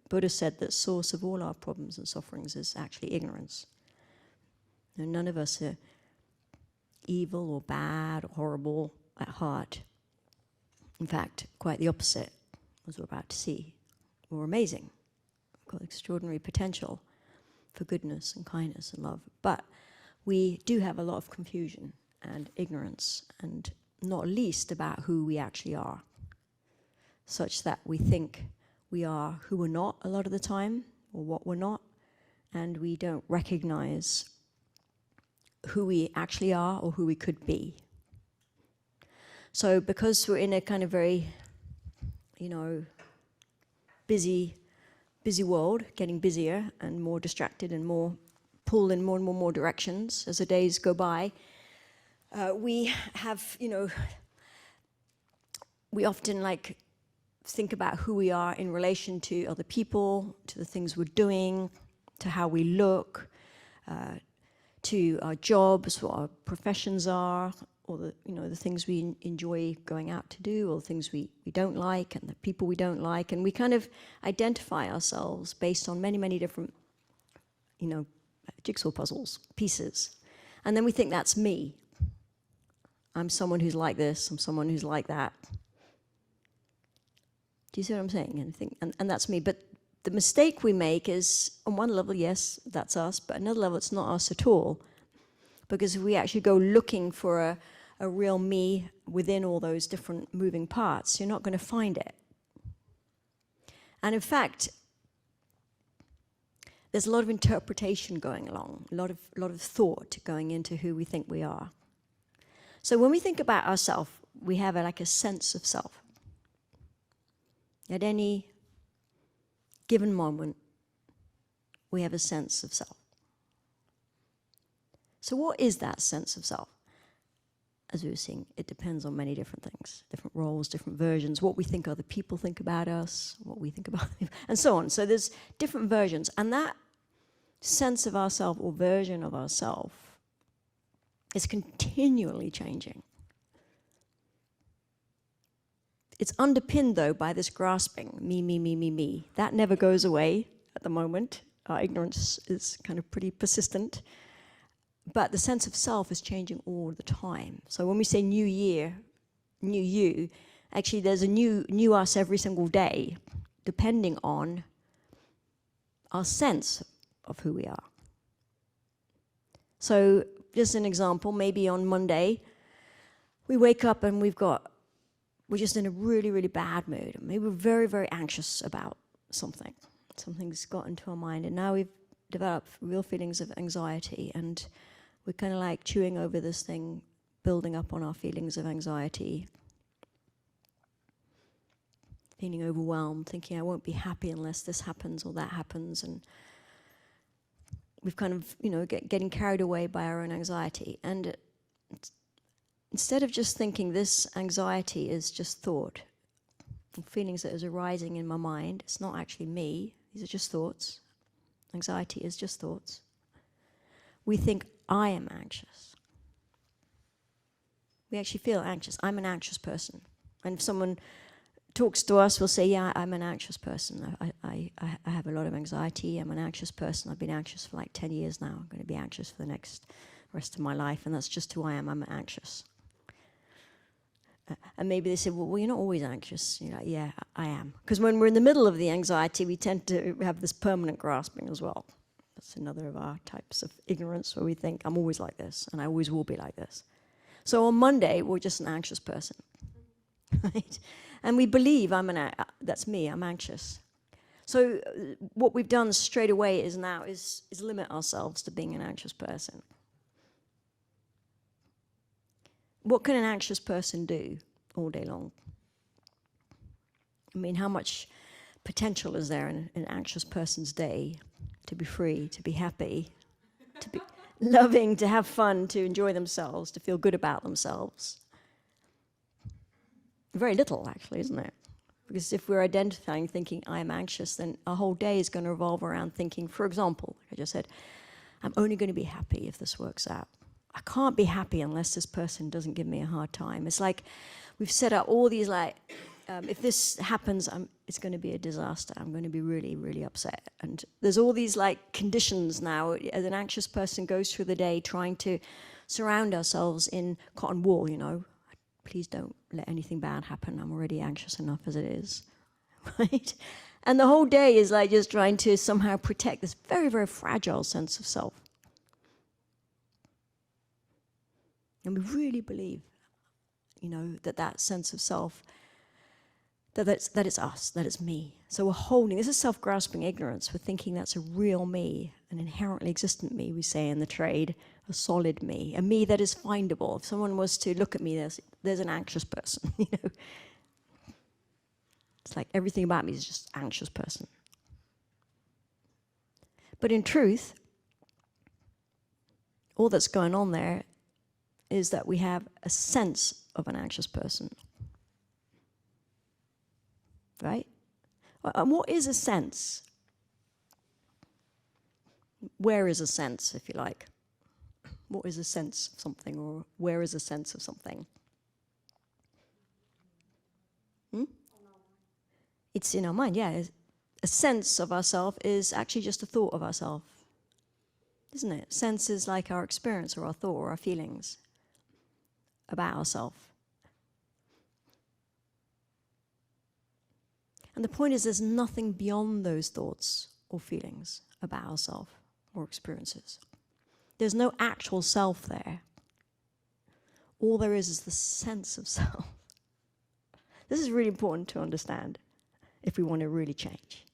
Buddha said that source of all our problems and sufferings is actually ignorance. And none of us are evil or bad or horrible at heart. In fact, quite the opposite, as we're about to see. We're amazing. We've got extraordinary potential for goodness and kindness and love. But we do have a lot of confusion and ignorance, and not least about who we actually are, such that we think we are who we're not a lot of the time, or what we're not, and we don't recognize who we actually are or who we could be. So because we're in a kind of very, busy world, getting busier and more distracted and more pulled in more and more directions as the days go by, we have, we often think about who we are in relation to other people, to the things we're doing, to how we look, to our jobs, what our professions are, or the things we enjoy going out to do, or the things we don't like, and the people we don't like, and we kind of identify ourselves based on many, many different, jigsaw puzzles, pieces. And then we think that's me. I'm someone who's like this, I'm someone who's like that. Do you see what I'm saying? And that's me. But the mistake we make is, on one level, yes, that's us, but another level, it's not us at all. Because if we actually go looking for a real me within all those different moving parts, you're not going to find it. And in fact, there's a lot of interpretation going along, a lot of thought going into who we think we are. So when we think about ourselves, we have a sense of self. At any given moment, we have a sense of self. So what is that sense of self? As we were seeing, it depends on many different things, different roles, different versions, what we think other people think about us, what we think about them, and so on. So there's different versions. And that sense of ourself or version of ourself is continually changing. It's underpinned, though, by this grasping, me, me, me, me, me. That never goes away at the moment. Our ignorance is kind of pretty persistent. But the sense of self is changing all the time. So when we say new year, new you, actually there's a new us every single day, depending on our sense of who we are. So just an example, maybe on Monday, we wake up and we're just in a really, really bad mood. Maybe we're very, very anxious about something. Something's got into our mind, and now we've developed real feelings of anxiety, and we're kind of chewing over this thing, building up on our feelings of anxiety, feeling overwhelmed, thinking I won't be happy unless this happens or that happens, and we've kind of, getting carried away by our own anxiety. And instead of just thinking this anxiety is just thought, feelings that is arising in my mind, it's not actually me, these are just thoughts. Anxiety is just thoughts. We think, I am anxious. We actually feel anxious. I'm an anxious person. And if someone talks to us, we'll say, yeah, I'm an anxious person. I have a lot of anxiety. I'm an anxious person. I've been anxious for 10 years now. I'm going to be anxious for the rest of my life. And that's just who I am. I'm anxious. And maybe they say, well, you're not always anxious. You're like, yeah, I am. Because when we're in the middle of the anxiety, we tend to have this permanent grasping as well. That's another of our types of ignorance, where we think, I'm always like this, and I always will be like this. So on Monday, we're just an anxious person, right? And we believe that's me, I'm anxious. So what we've done straight away is limit ourselves to being an anxious person. What can an anxious person do all day long? I mean, how much potential is there in an anxious person's day to be free, to be happy, to be loving, to have fun, to enjoy themselves, to feel good about themselves? Very little, actually, isn't it? Because if we're identifying, thinking, I am anxious, then our whole day is going to revolve around thinking, for example, like I just said, I'm only going to be happy if this works out. I can't be happy unless this person doesn't give me a hard time. It's like we've set up all these if this happens, it's going to be a disaster. I'm going to be really, really upset. And there's all these like conditions now. As an anxious person goes through the day trying to surround ourselves in cotton wool, you know. Please don't let anything bad happen. I'm already anxious enough as it is, right? And the whole day is like just trying to somehow protect this very, very fragile sense of self. And we really believe, you know, that sense of self, that it's us, that it's me. So we're holding, this is self-grasping ignorance. We're thinking that's a real me, an inherently existent me, we say in the trade, a solid me, a me that is findable. If someone was to look at me, there's an anxious person, you know. It's like everything about me is just anxious person. But in truth, all that's going on there is that we have a sense of an anxious person. Right? And what is a sense? Where is a sense, if you like? What is a sense of something, or where is a sense of something? It's in our mind, yeah. A sense of ourself is actually just a thought of ourself, isn't it? Sense is like our experience or our thought or our feelings about ourselves. And the point is, there's nothing beyond those thoughts or feelings about ourselves or experiences. There's no actual self there. All there is the sense of self. This is really important to understand if we want to really change.